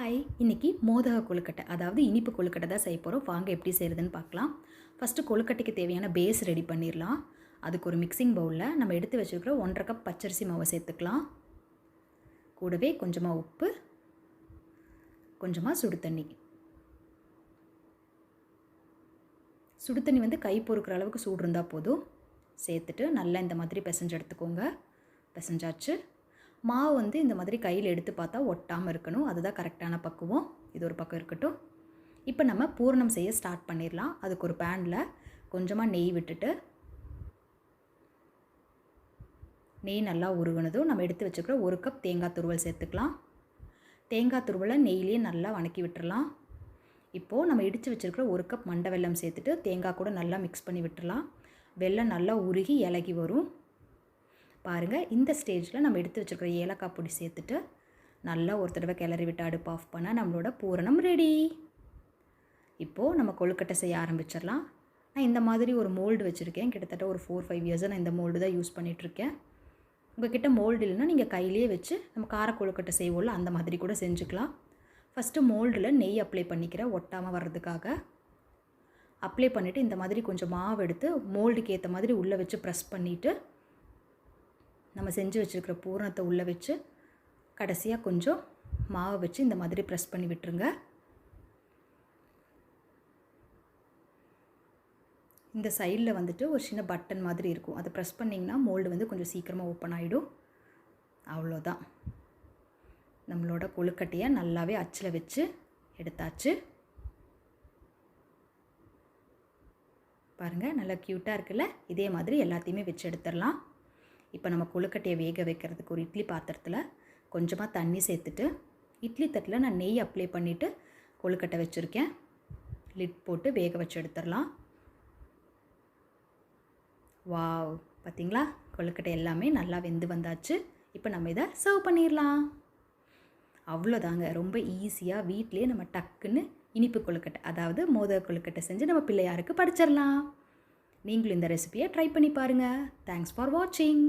Hi, இன்றைக்கி மோதக கொழுக்கட்டை, அதாவது இனிப்பு கொழுக்கட்டை தான் செய்ய போகிறோம். வாங்க எப்படி செய்கிறதுன்னு பார்க்கலாம். ஃபஸ்ட்டு கொழுக்கட்டைக்கு தேவையான பேஸ் ரெடி பண்ணிடலாம். அதுக்கு ஒரு மிக்சிங் பவுலில் நம்ம எடுத்து வச்சுருக்கிற 1.5 கப் பச்சரிசி மாவை சேர்த்துக்கலாம். கூடவே கொஞ்சமாக உப்பு, கொஞ்சமாக சுடு தண்ணி. சுடு தண்ணி வந்து கை பொறுக்கிற அளவுக்கு சூடு இருந்தால் போதும். சேர்த்துட்டு நல்லா இந்த மாதிரி பிசைஞ்சு எடுத்துக்கோங்க. பிசைஞ்சாச்சு. மாவு வந்து இந்த மாதிரி கையில் எடுத்து பார்த்தா ஒட்டாமல் இருக்கணும். அதுதான் கரெக்டான பக்குவம். இது ஒரு பக்கம் இருக்கட்டும். இப்போ நம்ம பூரணம் செய்ய ஸ்டார்ட் பண்ணிடலாம். அதுக்கு ஒரு பேனில் கொஞ்சமாக நெய் விட்டுட்டு, நெய் நல்லா உருகுனதும் நம்ம எடுத்து வச்சுக்கிற 1 கப் தேங்காய் துருவல் சேர்த்துக்கலாம். தேங்காய் துருவலை நெய்லேயே நல்லா வணக்கி விட்டுறலாம். இப்போது நம்ம இடித்து வச்சுருக்கிற 1 கப் மண்டை வெல்லம் சேர்த்துட்டு தேங்காய் கூட நல்லா மிக்ஸ் பண்ணி விட்டுறலாம். வெல்லம் நல்லா உருகி இலகி வரும். பாருங்கள், இந்த ஸ்டேஜில் நம்ம எடுத்து வச்சுருக்கிற ஏலக்காய் பொடி சேர்த்துட்டு நல்லா ஒரு தடவை கிளறி விட்டு அடுப்பு ஆஃப் பண்ணால் நம்மளோட பூரணம் ரெடி. இப்போது நம்ம கொழுக்கட்டை செய்ய ஆரம்பிச்சிடலாம். நான் இந்த மாதிரி ஒரு மோல்டு வச்சுருக்கேன். கிட்டத்தட்ட ஒரு 4-5 இயர்ஸாக நான் இந்த மோல்டு தான் யூஸ் பண்ணிகிட்ருக்கேன். உங்கள் கிட்ட மோல்டு இல்லைன்னா நீங்கள் கையிலே வச்சு நம்ம கார கொழுக்கட்டை செய்வோம்ல, அந்த மாதிரி கூட செஞ்சுக்கலாம். ஃபஸ்ட்டு மோல்டில் நெய் அப்ளை பண்ணிக்கிறேன், ஒட்டாமல் வர்றதுக்காக. அப்ளை பண்ணிவிட்டு இந்த மாதிரி கொஞ்சம் மாவு எடுத்து மோல்டுக்கு ஏற்ற மாதிரி உள்ளே வச்சு ப்ரெஸ் பண்ணிவிட்டு நம்ம செஞ்சு வச்சுருக்கிற பூரணத்தை உள்ளே வச்சு கடைசியாக கொஞ்சம் மாவை வச்சு இந்த மாதிரி ப்ரெஸ் பண்ணி விட்டுருங்க. இந்த சைடில் வந்துட்டு ஒரு சின்ன பட்டன் மாதிரி இருக்கும். அதை ப்ரெஸ் பண்ணிங்கன்னா மோல்டு வந்து கொஞ்சம் சீக்கிரமாக ஓப்பன் ஆகிடும். அவ்வளோதான், நம்மளோட கொழுக்கட்டையை நல்லாவே அச்சில் வச்சு எடுத்தாச்சு. பாருங்கள், நல்லா க்யூட்டாக இருக்குல்ல. இதே மாதிரி எல்லாத்தையுமே வச்சு எடுத்துடலாம். இப்போ நம்ம கொழுக்கட்டையை வேக வைக்கிறதுக்கு ஒரு இட்லி பாத்திரத்தில் கொஞ்சமாக தண்ணி சேர்த்துட்டு, இட்லி தட்டில் நான் நெய் அப்ளை பண்ணிவிட்டு கொழுக்கட்டை வச்சுருக்கேன். லிட் போட்டு வேக வச்சு எடுத்துடலாம். வாவ், பார்த்திங்களா, கொழுக்கட்டை எல்லாமே நல்லா வெந்து வந்தாச்சு. இப்போ நம்ம இதை சர்வ் பண்ணிடலாம். அவ்வளோதாங்க, ரொம்ப ஈஸியாக வீட்டிலே நம்ம டக்குன்னு இனிப்பு கொழுக்கட்டை, அதாவது மோதக கொழுக்கட்டை செஞ்சு நம்ம பிள்ளையாருக்கு படைச்சிடலாம். நீங்களும் இந்த ரெசிபியை ட்ரை பண்ணி பாருங்கள். தேங்க்ஸ் ஃபார் வாட்சிங்.